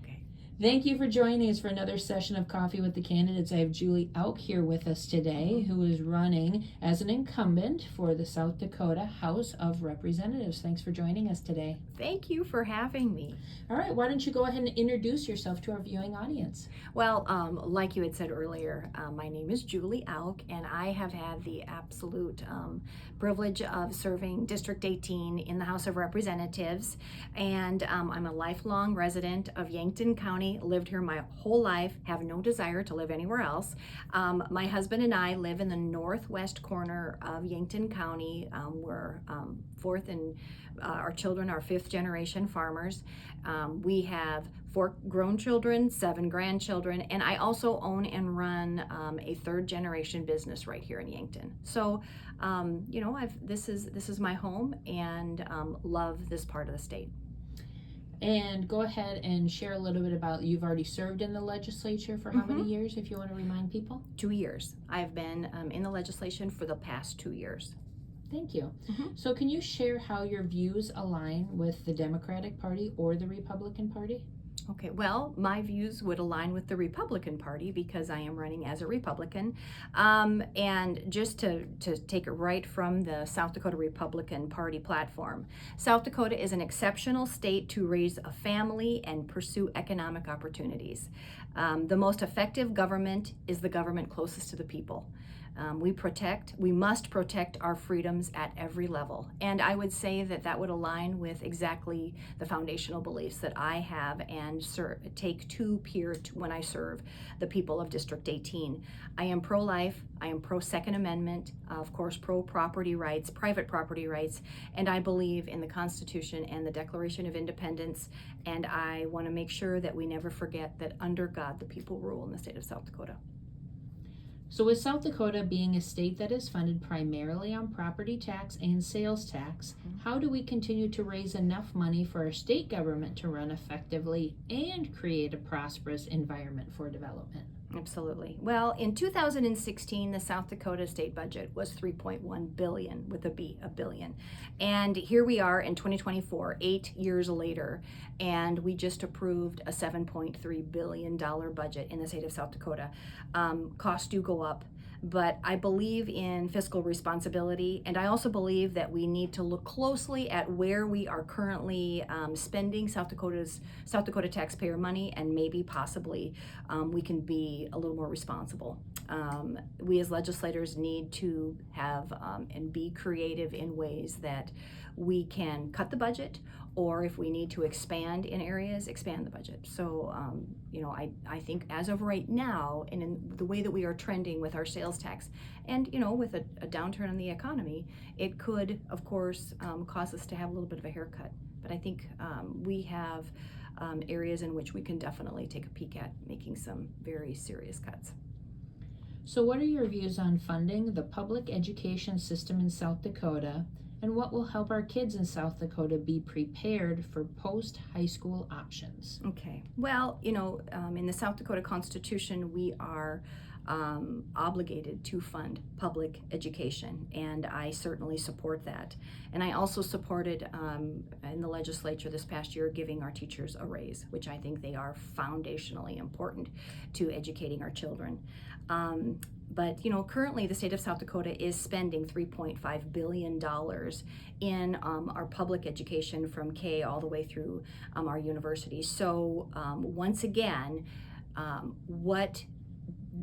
Okay. Thank you for joining us for another session of Coffee with the Candidates. I have Julie Auch here with us today, who is running as an incumbent for the South Dakota House of Representatives. Thanks for joining us today. Thank you for having me. All right, why don't you go ahead and introduce yourself to our viewing audience? Well, like you had said earlier, my name is Julie Auch, and I have had the absolute privilege of serving District 18 in the House of Representatives, and I'm a lifelong resident of Yankton County, lived here my whole life, have no desire to live anywhere else. My husband and I live in the northwest corner of Yankton County. We're fourth and our children are fifth generation farmers. We have 4 grown children, 7 grandchildren, and I also own and run a third generation business right here in Yankton. So, this is my home, and love this part of the state. And go ahead and share a little bit about, you've already served in the legislature for how many years, if you want to remind people? 2 years. I've been in the legislation for the past 2 years. Thank you. So can you share how your views align with the Democratic Party or the Republican Party? Okay, well, my views would align with the Republican Party because I am running as a Republican. And just to take it right from the South Dakota Republican Party platform, South Dakota is an exceptional state to raise a family and pursue economic opportunities. The most effective government is the government closest to the people. We must protect our freedoms at every level. And I would say that would align with exactly the foundational beliefs that I have and take to peer when I serve the people of District 18. I am pro-life, I am pro-Second Amendment, of course pro-property rights, private property rights, and I believe in the Constitution and the Declaration of Independence, and I want to make sure that we never forget that under God the people rule in the state of South Dakota. So with South Dakota being a state that is funded primarily on property tax and sales tax, how do we continue to raise enough money for our state government to run effectively and create a prosperous environment for development? Absolutely. Well, in 2016, the South Dakota state budget was $3.1 billion with a B, a billion. And here we are in 2024, 8 years later, and we just approved a $7.3 billion budget in the state of South Dakota. Costs do go up, but I believe in fiscal responsibility, and I also believe that we need to look closely at where we are currently spending South Dakota taxpayer money, and maybe possibly we can be a little more responsible. We as legislators need to have and be creative in ways that we can cut the budget, or if we need to expand in areas, expand the budget. So, I think as of right now, and in the way that we are trending with our sales tax, and with a downturn in the economy, it could, of course, cause us to have a little bit of a haircut. But I think we have areas in which we can definitely take a peek at making some very serious cuts. So what are your views on funding the public education system in South Dakota, and what will help our kids in South Dakota be prepared for post-high school options? Okay, well, in the South Dakota Constitution, we are obligated to fund public education, and I certainly support that. And I also supported in the legislature this past year giving our teachers a raise, which I think they are foundationally important to educating our children. But currently the state of South Dakota is spending $3.5 billion in our public education from K all the way through our universities. So once again,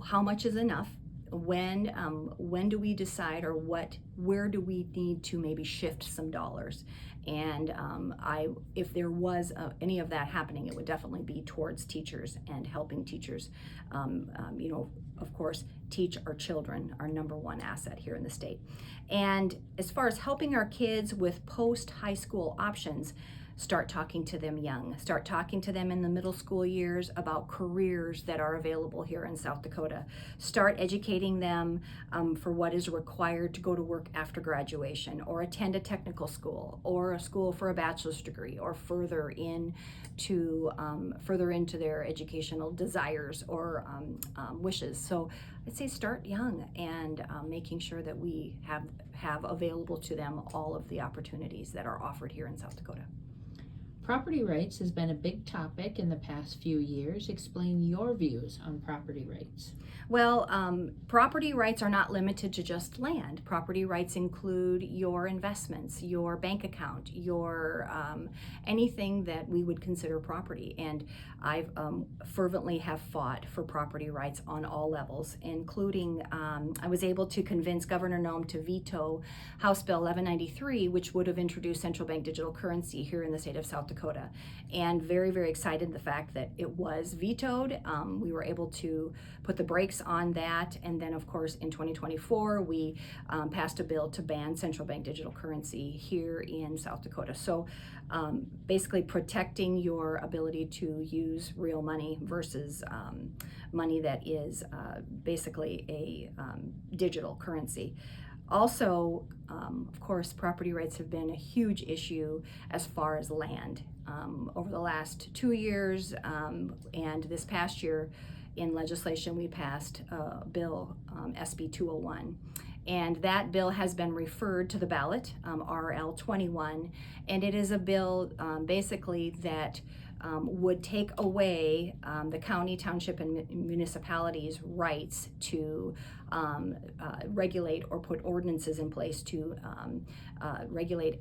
how much is enough? When do we decide, or where do we need to maybe shift some dollars? And if there was any of that happening, it would definitely be towards teachers and helping teachers, of course, teach our children, our number one asset here in the state. And as far as helping our kids with post-high school options, start talking to them young. Start talking to them in the middle school years about careers that are available here in South Dakota. Start educating them for what is required to go to work after graduation, or attend a technical school, or a school for a bachelor's degree, or further into their educational desires or wishes. So I'd say start young, and making sure that we have available to them all of the opportunities that are offered here in South Dakota. Property rights has been a big topic in the past few years. Explain your views on property rights. Well, property rights are not limited to just land. Property rights include your investments, your bank account, your anything that we would consider property. And I've fervently have fought for property rights on all levels, including I was able to convince Governor Noem to veto House Bill 1193, which would have introduced central bank digital currency here in the state of South Dakota. And very, very excited the fact that it was vetoed. We were able to put the brakes on that. And then, of course, in 2024, we passed a bill to ban central bank digital currency here in South Dakota. So basically protecting your ability to use real money versus money that is basically a digital currency. Also, of course, property rights have been a huge issue as far as land over the last 2 years, and this past year in legislation we passed a bill, SB 201, and that bill has been referred to the ballot, RL 21, and it is a bill basically that would take away the county, township, and municipalities' rights to regulate or put ordinances in place to regulate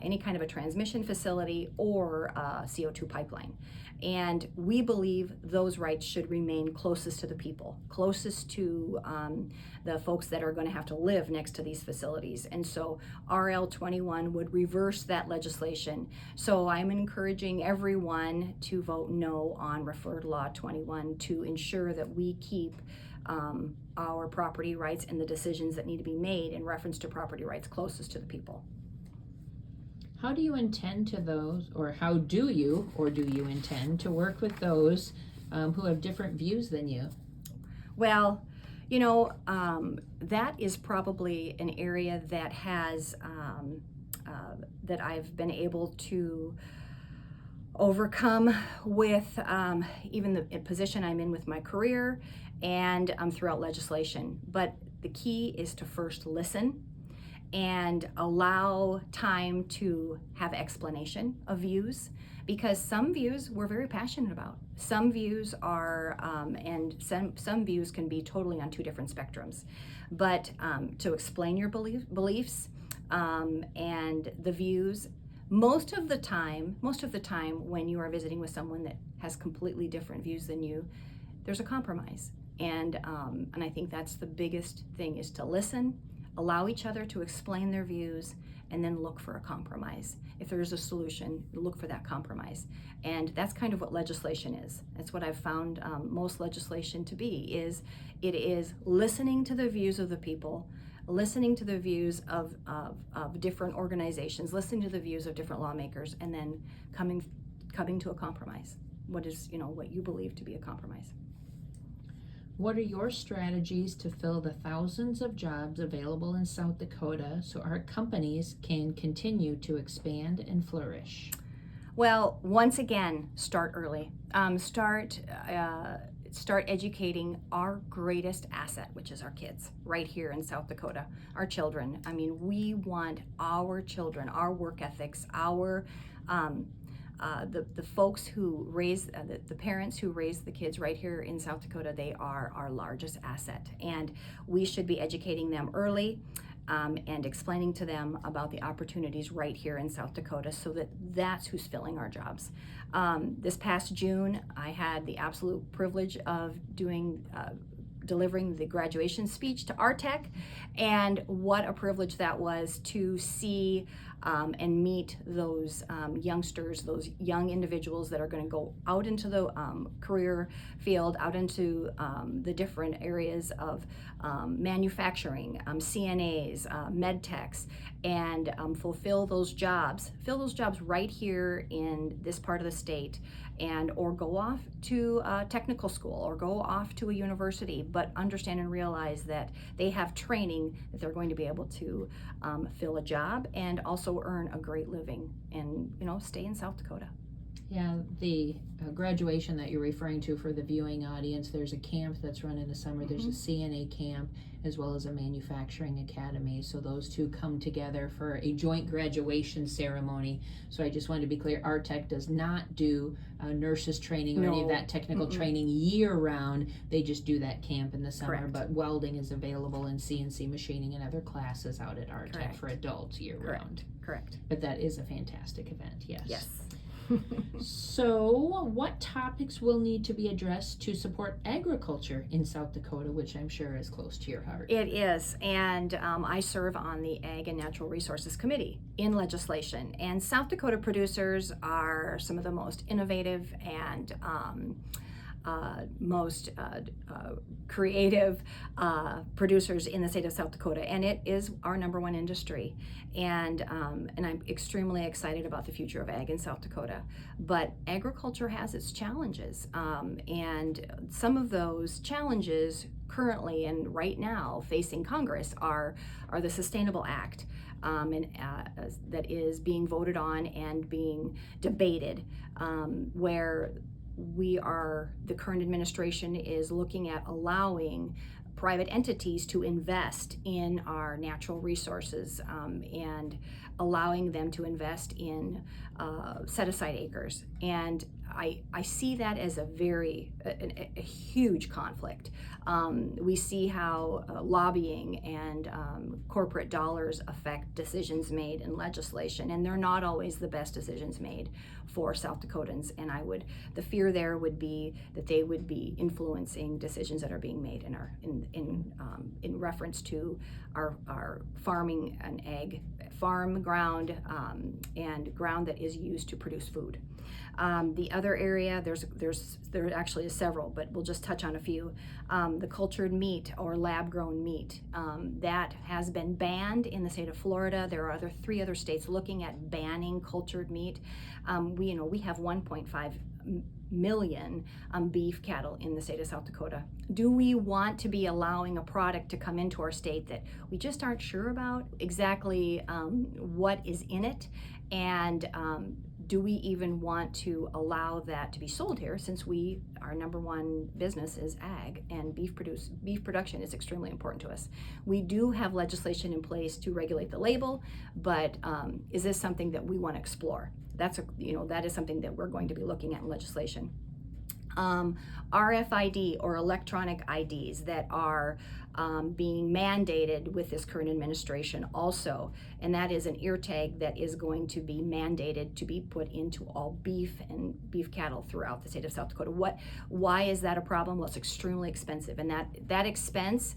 any kind of a transmission facility or CO2 pipeline. And we believe those rights should remain closest to the people, closest to the folks that are going to have to live next to these facilities. And so RL 21 would reverse that legislation. So I'm encouraging everyone to vote no on Referred Law 21 to ensure that we keep our property rights and the decisions that need to be made in reference to property rights closest to the people. How do you intend to those, or how do you, or do you intend to work with those who have different views than you? Well, that is probably an area that has that I've been able to overcome with even the position I'm in with my career and throughout legislation. But the key is to first listen and allow time to have explanation of views, because some views we're very passionate about. Some views are, and some views can be totally on two different spectrums. But to explain your beliefs and the views, most of the time when you are visiting with someone that has completely different views than you, there's a compromise. And I think that's the biggest thing, is to listen, allow each other to explain their views, and then look for a compromise. If there is a solution, look for that compromise. And that's kind of what legislation is. That's what I've found most legislation to be, is it is listening to the views of the people, listening to the views of different organizations, listening to the views of different lawmakers, and then coming to a compromise. What is, what you believe to be a compromise. What are your strategies to fill the thousands of jobs available in South Dakota so our companies can continue to expand and flourish? Well, once again, start early. Start educating our greatest asset, which is our kids, right here in South Dakota, our children. I mean, we want our children, our work ethics, our the folks who raise, the parents who raise the kids right here in South Dakota, they are our largest asset. And we should be educating them early and explaining to them about the opportunities right here in South Dakota, so that that's who's filling our jobs. This past June, I had the absolute privilege of delivering the graduation speech to RTech, and what a privilege that was to see and meet those youngsters, those young individuals that are going to go out into the career field, out into the different areas of manufacturing, CNAs, med techs, and fill those jobs right here in this part of the state, and or go off to technical school or go off to a university, but understand and realize that they have training that they're going to be able to fill a job and also earn a great living and stay in South Dakota. Yeah, the graduation that you're referring to for the viewing audience, there's a camp that's run in the summer. There's a CNA camp as well as a manufacturing academy. So those two come together for a joint graduation ceremony. So I just wanted to be clear, our tech does not do nurses training or any of No. that technical training year round. They just do that camp in the summer. Correct. But welding is available in CNC machining and other classes out at our tech Correct. for adults year round. Correct. But that is a fantastic event, yes. Yes. So, what topics will need to be addressed to support agriculture in South Dakota, which I'm sure is close to your heart? It is, and I serve on the Ag and Natural Resources Committee in legislation. And South Dakota producers are some of the most innovative and most creative producers in the state of South Dakota, and it is our number one industry. And I'm extremely excited about the future of ag in South Dakota. But agriculture has its challenges, and some of those challenges currently and right now facing Congress are the Sustainable Act. That is being voted on and being debated, where the current administration is looking at allowing private entities to invest in our natural resources, and allowing them to invest in set-aside acres. And I see that as a huge conflict. We see how lobbying and corporate dollars affect decisions made in legislation, and they're not always the best decisions made for South Dakotans. And the fear there would be that they would be influencing decisions that are being made in reference to our farming and ag farm ground, and ground that is used to produce food. The other area, there actually is several, but we'll just touch on a few. The cultured meat or lab-grown meat, that has been banned in the state of Florida. There are three other states looking at banning cultured meat. We have 1.5 million beef cattle in the state of South Dakota. Do we want to be allowing a product to come into our state that we just aren't sure about exactly what is in it? And do we even want to allow that to be sold here, since our number one business is ag, and beef production is extremely important to us. We do have legislation in place to regulate the label, but is this something that we want to explore? That is something that we're going to be looking at in legislation. RFID or electronic IDs that are being mandated with this current administration also, and that is an ear tag that is going to be mandated to be put into all beef and beef cattle throughout the state of South Dakota. Why is that a problem? Well, it's extremely expensive, and that expense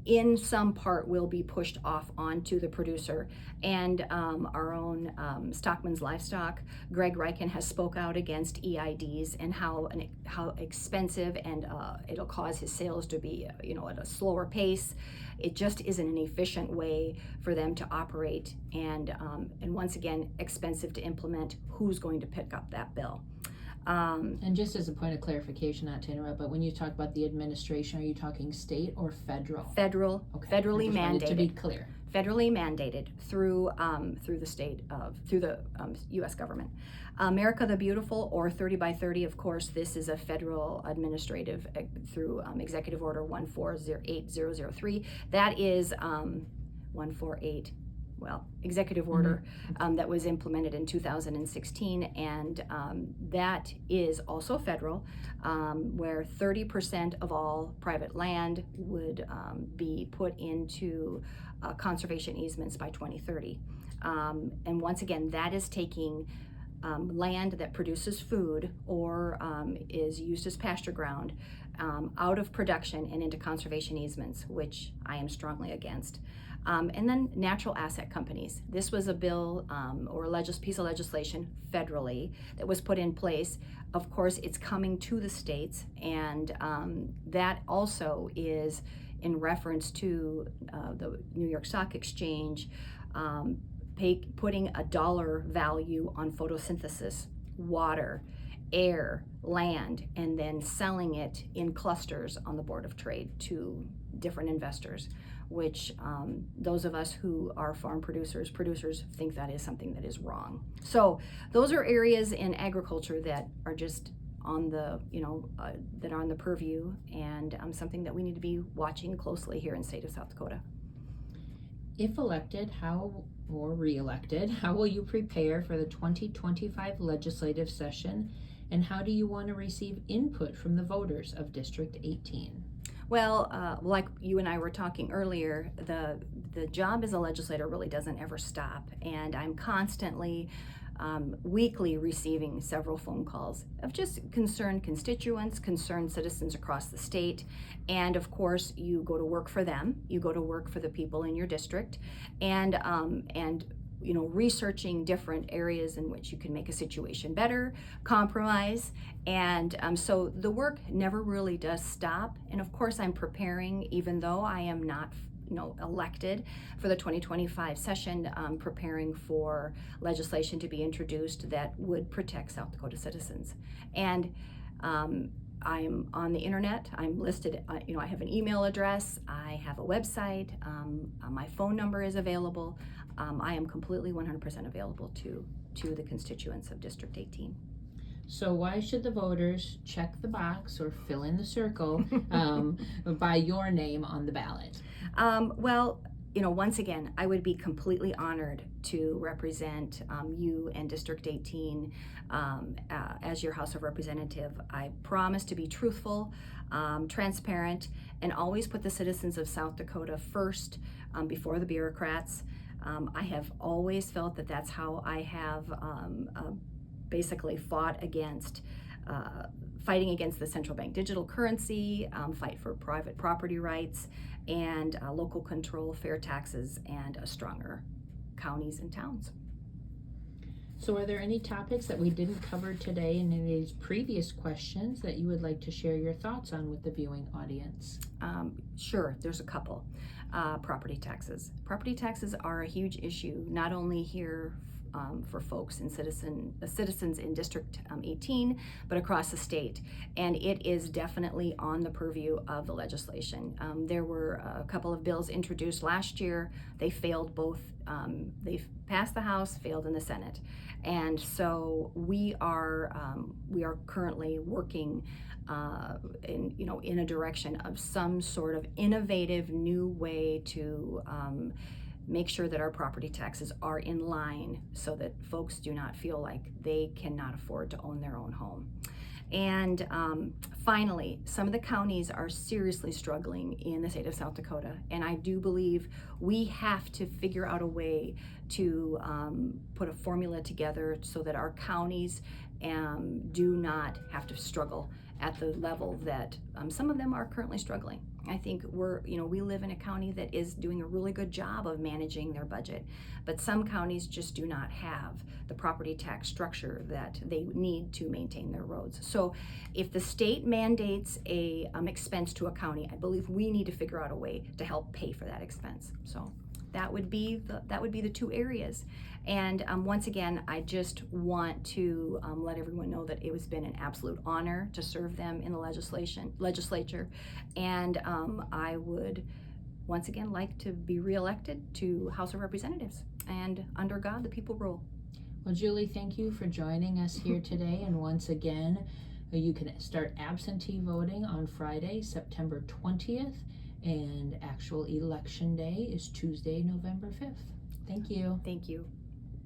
in some part will be pushed off onto the producer. And our own Stockman's Livestock, Greg Reichen, has spoke out against EIDs and how expensive, and it'll cause his sales to be at a slower pace. It just isn't an efficient way for them to operate, and once again, expensive to implement. Who's going to pick up that bill? And just as a point of clarification, not to interrupt, but when you talk about the administration, are you talking state or federal? Federal, okay. Federally mandated. To be clear. Federally mandated through the U.S. government. America the Beautiful, or 30 by 30, of course, this is a federal administrative through Executive Order 148.003. That is 148. Executive order that was implemented in 2016, and that is also federal, where 30% of all private land would be put into conservation easements by 2030. And once again, that is taking land that produces food or is used as pasture ground out of production and into conservation easements, which I am strongly against. And then natural asset companies. This was a bill or a piece of legislation federally that was put in place. Of course, it's coming to the states, and that also is in reference to the New York Stock Exchange putting a dollar value on photosynthesis, water, air, land, and then selling it in clusters on the Board of Trade to different investors. which those of us who are farm producers think that is something that is wrong. So those are areas in agriculture that are just on the, that are on the purview, and something that we need to be watching closely here in the state of South Dakota. If elected, or re-elected, how will you prepare for the 2025 legislative session, and how do you want to receive input from the voters of District 18? Well, like you and I were talking earlier, the job as a legislator really doesn't ever stop, and I'm constantly weekly receiving several phone calls of just concerned constituents, concerned citizens across the state. And of course, you go to work for them, you go to work for the people in your district, and researching different areas in which you can make a situation better, compromise, and so the work never really does stop. And of course, I'm preparing, even though I am not elected for the 2025 session, preparing for legislation to be introduced that would protect South Dakota citizens. And I'm on the internet. I'm listed, I have an email address, I have a website, my phone number is available. I am completely 100% available to the constituents of District 18. So why should the voters check the box or fill in the circle by your name on the ballot? Well, once again, I would be completely honored to represent you and District 18 as your House of Representative. I promise to be truthful, transparent, and always put the citizens of South Dakota first before the bureaucrats. I have always felt that that's how I have basically fighting against the central bank digital currency, fight for private property rights, and local control, fair taxes, and stronger counties and towns. So are there any topics that we didn't cover today in any of these previous questions that you would like to share your thoughts on with the viewing audience? Sure, there's a couple. Property taxes. Property taxes are a huge issue, not only here for folks and citizens in District 18, but across the state. And it is definitely on the purview of the legislation. There were a couple of bills introduced last year. They failed both. They passed the House, failed in the Senate. And so we are currently working in a direction of some sort of innovative new way to make sure that our property taxes are in line so that folks do not feel like they cannot afford to own their own home. And finally, some of the counties are seriously struggling in the state of South Dakota, and I do believe we have to figure out a way to put a formula together so that our counties do not have to struggle at the level that some of them are currently struggling. I think we live in a county that is doing a really good job of managing their budget, but some counties just do not have the property tax structure that they need to maintain their roads. So if the state mandates a expense to a county, I believe we need to figure out a way to help pay for that expense. So that would be the two areas. And once again, I just want to let everyone know that it has been an absolute honor to serve them in the legislature. And I would once again like to be reelected to House of Representatives. And under God, the people rule. Well, Julie, thank you for joining us here today. And once again, you can start absentee voting on Friday, September 20th. And actual election day is Tuesday, November 5th. Thank you. Thank you.